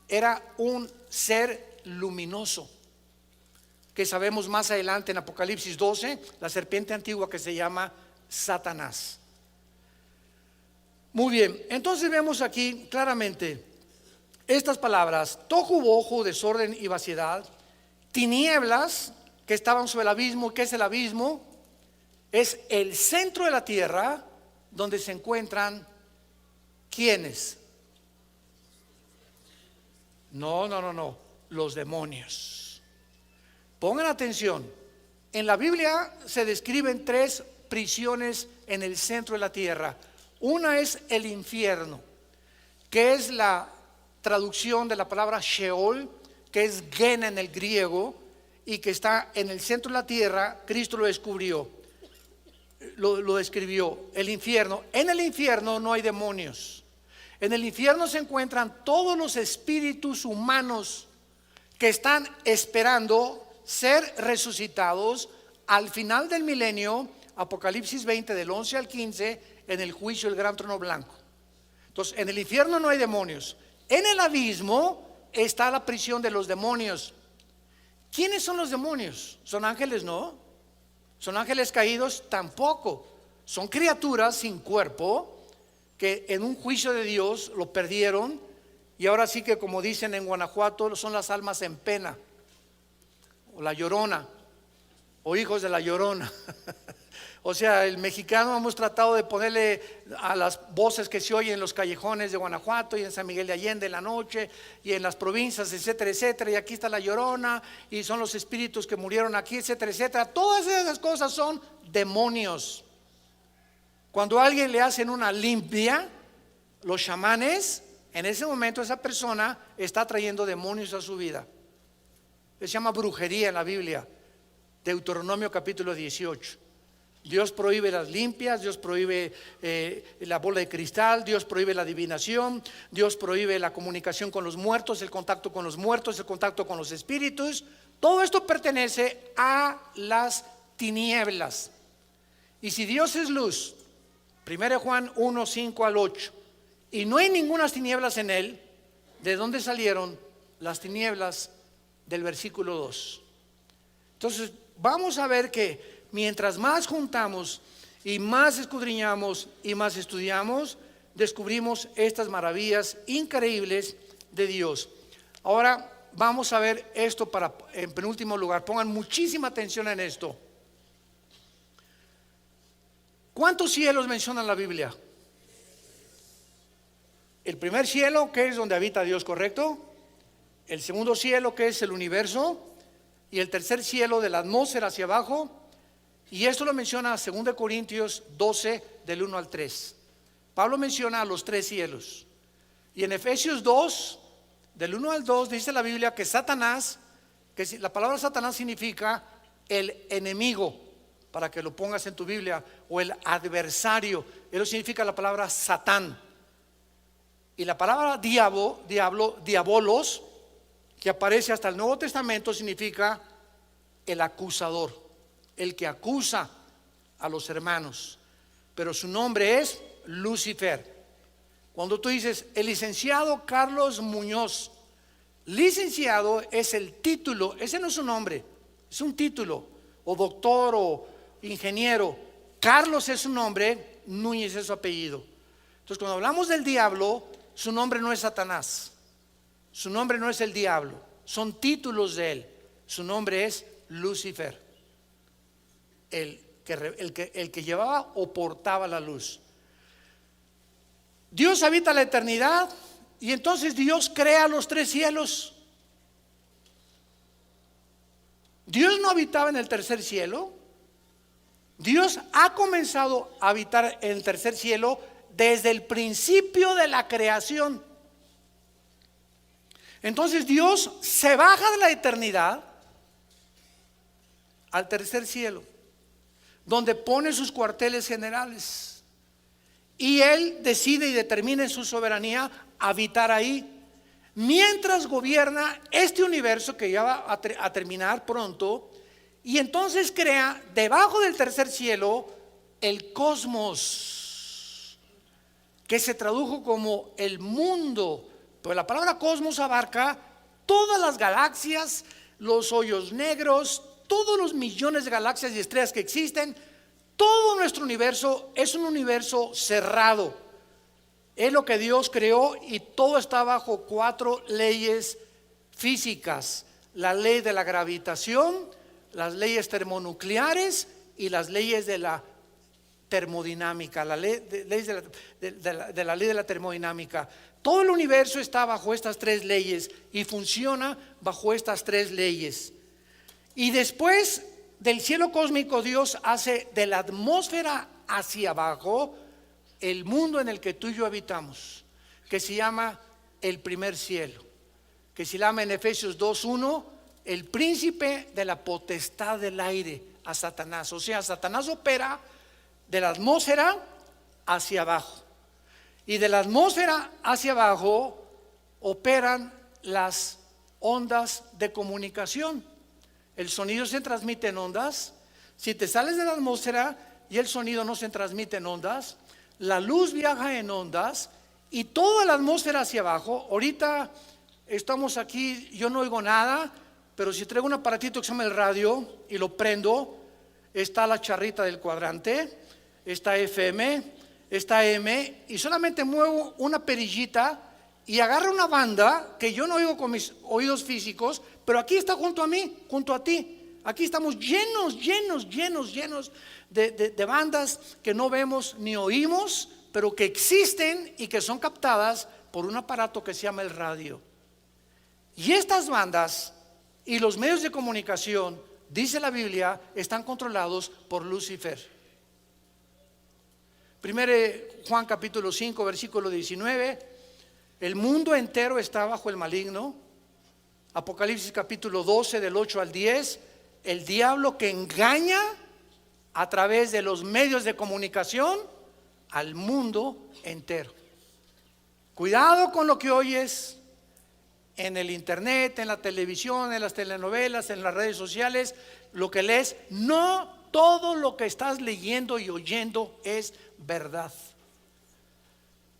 era un ser luminoso, que sabemos más adelante en Apocalipsis 12, la serpiente antigua que se llama Satanás. Muy bien, entonces vemos aquí claramente estas palabras: tohu bohu, desorden y vaciedad; tinieblas que estaban sobre el abismo. ¿Qué es el abismo? Es el centro de la tierra donde se encuentran ¿quiénes? No, los demonios. Pongan atención, en la Biblia se describen 3 prisiones en el centro de la tierra. Una es el infierno, que es la traducción de la palabra Sheol, que es Gena en el griego, y que está en el centro de la tierra. Cristo lo descubrió, lo describió, el infierno. En el infierno no hay demonios. En el infierno se encuentran todos los espíritus humanos que están esperando ser resucitados al final del milenio, Apocalipsis 20 del 11 al 15, en el juicio del gran trono blanco. Entonces, en el infierno no hay demonios. En el abismo está la prisión de los demonios. ¿Quiénes son los demonios? ¿Son ángeles? No. ¿Son ángeles caídos? Tampoco. Son criaturas sin cuerpo que en un juicio de Dios lo perdieron, y ahora sí que, como dicen en Guanajuato, son las almas en pena, o la llorona, o hijos de la llorona. O sea, el mexicano hemos tratado de ponerle a las voces que se oyen en los callejones de Guanajuato y en San Miguel de Allende en la noche y en las provincias, etcétera, etcétera. Y aquí está la llorona, y son los espíritus que murieron aquí, etcétera, etcétera. Todas esas cosas son demonios. Cuando a alguien le hacen una limpia, los chamanes, en ese momento esa persona está trayendo demonios a su vida. Se llama brujería en la Biblia, Deuteronomio capítulo 18. Dios prohíbe las limpias, Dios prohíbe la bola de cristal, Dios prohíbe la adivinación, Dios prohíbe la comunicación con los muertos, el contacto con los muertos, el contacto con los espíritus. Todo esto pertenece a las tinieblas. Y si Dios es luz, 1 Juan 1, 5 al 8, y no hay ninguna tinieblas en él, ¿de dónde salieron las tinieblas del versículo 2? Entonces vamos a ver que mientras más juntamos y más escudriñamos y más estudiamos, descubrimos estas maravillas increíbles de Dios. Ahora vamos a ver esto en penúltimo lugar. Pongan muchísima atención en esto. ¿Cuántos cielos menciona la Biblia? El primer cielo, que es donde habita Dios, ¿correcto? El segundo cielo, que es el universo, y el tercer cielo de la atmósfera hacia abajo. Y esto lo menciona 2 Corintios 12 del 1 al 3. Pablo menciona a los 3 cielos. Y en Efesios 2 del 1 al 2 dice la Biblia que Satanás, que la palabra Satanás significa el enemigo, para que lo pongas en tu Biblia, o el adversario. Eso significa la palabra Satán. Y la palabra diabolos, que aparece hasta el Nuevo Testamento, significa el acusador, el que acusa a los hermanos. Pero su nombre es Lucifer. Cuando tú dices el licenciado Carlos Muñoz, licenciado es el título, ese no es su nombre, es un título, o doctor o ingeniero. Carlos es su nombre, Núñez es su apellido. Entonces, cuando hablamos del diablo, su nombre no es Satanás, su nombre no es el diablo, son títulos de él. Su nombre es Lucifer, el que llevaba o portaba la luz. Dios habita la eternidad, y entonces Dios crea los 3 cielos. Dios no habitaba en el tercer cielo. Dios ha comenzado a habitar en el tercer cielo desde el principio de la creación. Entonces Dios se baja de la eternidad al tercer cielo, donde pone sus cuarteles generales, y Él decide y determina en su soberanía habitar ahí, mientras gobierna este universo que ya va a terminar pronto. Y entonces crea debajo del tercer cielo el cosmos, que se tradujo como el mundo. Pero la palabra cosmos abarca todas las galaxias, los hoyos negros, todos los millones de galaxias y estrellas que existen. Todo nuestro universo es un universo cerrado. Es lo que Dios creó, y todo está bajo 4 leyes físicas: la ley de la gravitación, las leyes termonucleares y las leyes de la termodinámica, la ley de la ley de la termodinámica. Todo el universo está bajo estas 3 leyes y funciona bajo estas 3 leyes. Y después del cielo cósmico, Dios hace de la atmósfera hacia abajo el mundo en el que tú y yo habitamos, que se llama el primer cielo, que se llama en Efesios 2:1 el príncipe de la potestad del aire, a Satanás. O sea, Satanás opera de la atmósfera hacia abajo, y de la atmósfera hacia abajo operan las ondas de comunicación. El sonido se transmite en ondas. Si te sales de la atmósfera y el sonido no se transmite en ondas, la luz viaja en ondas, y toda la atmósfera hacia abajo. Ahorita estamos aquí, yo no oigo nada, pero si traigo un aparatito que se llama el radio y lo prendo, está la charrita del cuadrante, está FM, está M, y solamente muevo una perillita y agarro una banda que yo no oigo con mis oídos físicos, pero aquí está junto a mí, junto a ti. Aquí estamos llenos de bandas que no vemos ni oímos, pero que existen y que son captadas por un aparato que se llama el radio. Y estas bandas y los medios de comunicación, dice la Biblia, están controlados por Lucifer. Primero Juan capítulo 5 versículo 19: el mundo entero está bajo el maligno. Apocalipsis capítulo 12 del 8 al 10: el diablo que engaña a través de los medios de comunicación al mundo entero. Cuidado con lo que oyes en el internet, en la televisión, en las telenovelas, en las redes sociales, lo que lees. No todo lo que estás leyendo y oyendo es verdad.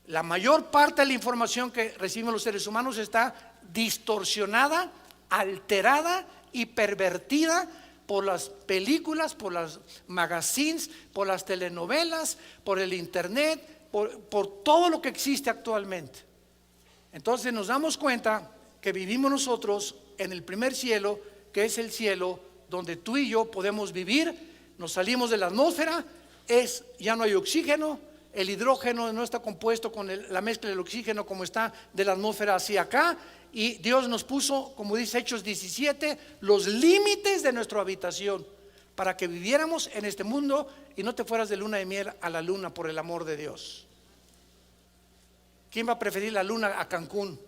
La mayor parte de la información que recibimos los seres humanos está distorsionada, alterada y pervertida por las películas, por las magazines, por las telenovelas, por el internet, por todo lo que existe actualmente. Entonces nos damos cuenta que vivimos nosotros en el primer cielo, que es el cielo donde tú y yo podemos vivir. Nos salimos de la atmósfera, ya no hay oxígeno, el hidrógeno no está compuesto con la mezcla del oxígeno como está de la atmósfera hacia acá. Y Dios nos puso, como dice Hechos 17, los límites de nuestra habitación para que viviéramos en este mundo y no te fueras de luna de miel a la luna, por el amor de Dios. ¿Quién va a preferir la luna a Cancún?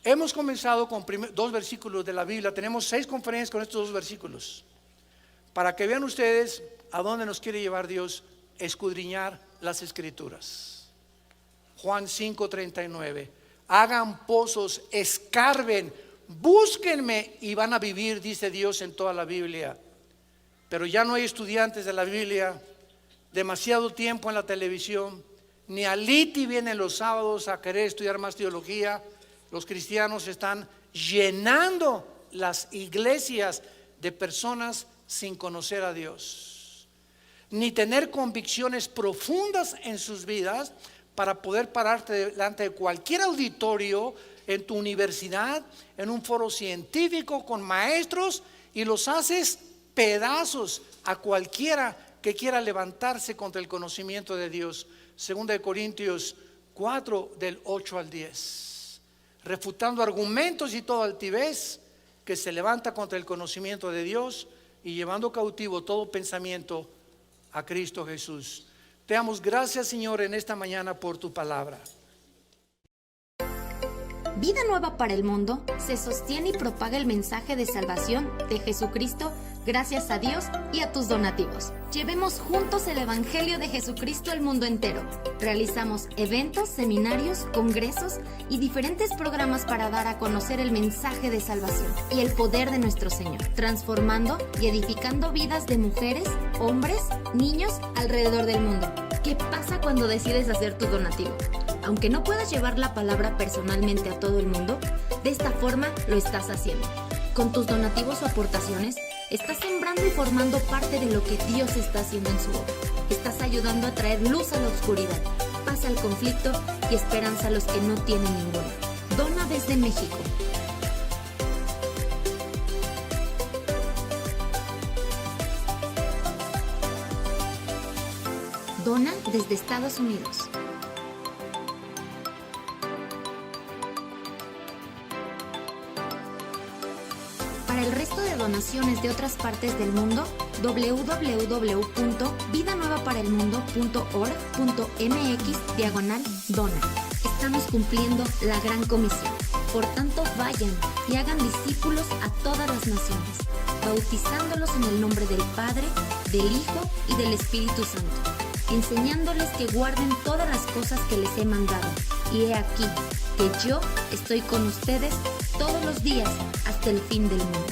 Hemos comenzado con 2 versículos de la Biblia. Tenemos 6 conferencias con estos 2 versículos, para que vean ustedes a dónde nos quiere llevar Dios: escudriñar las Escrituras. Juan 5:39: hagan pozos, escarben, búsquenme y van a vivir, dice Dios en toda la Biblia. Pero ya no hay estudiantes de la Biblia, demasiado tiempo en la televisión. Ni Aliti vienen los sábados a querer estudiar más teología. Los cristianos están llenando las iglesias de personas sin conocer a Dios, ni tener convicciones profundas en sus vidas para poder pararte delante de cualquier auditorio, en tu universidad, en un foro científico con maestros, y los haces pedazos a cualquiera que quiera levantarse contra el conocimiento de Dios. Segunda de Corintios 4 del 8 al 10: refutando argumentos y toda altivez que se levanta contra el conocimiento de Dios, y llevando cautivo todo pensamiento a Cristo Jesús. Te damos gracias, Señor, en esta mañana por tu palabra. Vida Nueva para el Mundo se sostiene y propaga el mensaje de salvación de Jesucristo gracias a Dios y a tus donativos. Llevemos juntos el Evangelio de Jesucristo al mundo entero. Realizamos eventos, seminarios, congresos y diferentes programas para dar a conocer el mensaje de salvación y el poder de nuestro Señor, transformando y edificando vidas de mujeres, hombres, niños alrededor del mundo. ¿Qué pasa cuando decides hacer tu donativo? Aunque no puedas llevar la palabra personalmente a todo el mundo, de esta forma lo estás haciendo. Con tus donativos o aportaciones, estás sembrando y formando parte de lo que Dios está haciendo en su obra. Estás ayudando a traer luz a la oscuridad, paz al conflicto y esperanza a los que no tienen ninguna. Dona desde México. Dona desde Estados Unidos. Para el resto de donaciones de otras partes del mundo, www.vidanuevaparelmundo.org.mx/dona. Estamos cumpliendo la gran comisión. Por tanto, vayan y hagan discípulos a todas las naciones, bautizándolos en el nombre del Padre, del Hijo y del Espíritu Santo, enseñándoles que guarden todas las cosas que les he mandado. Y he aquí que yo estoy con ustedes todos los días hasta el fin del mundo.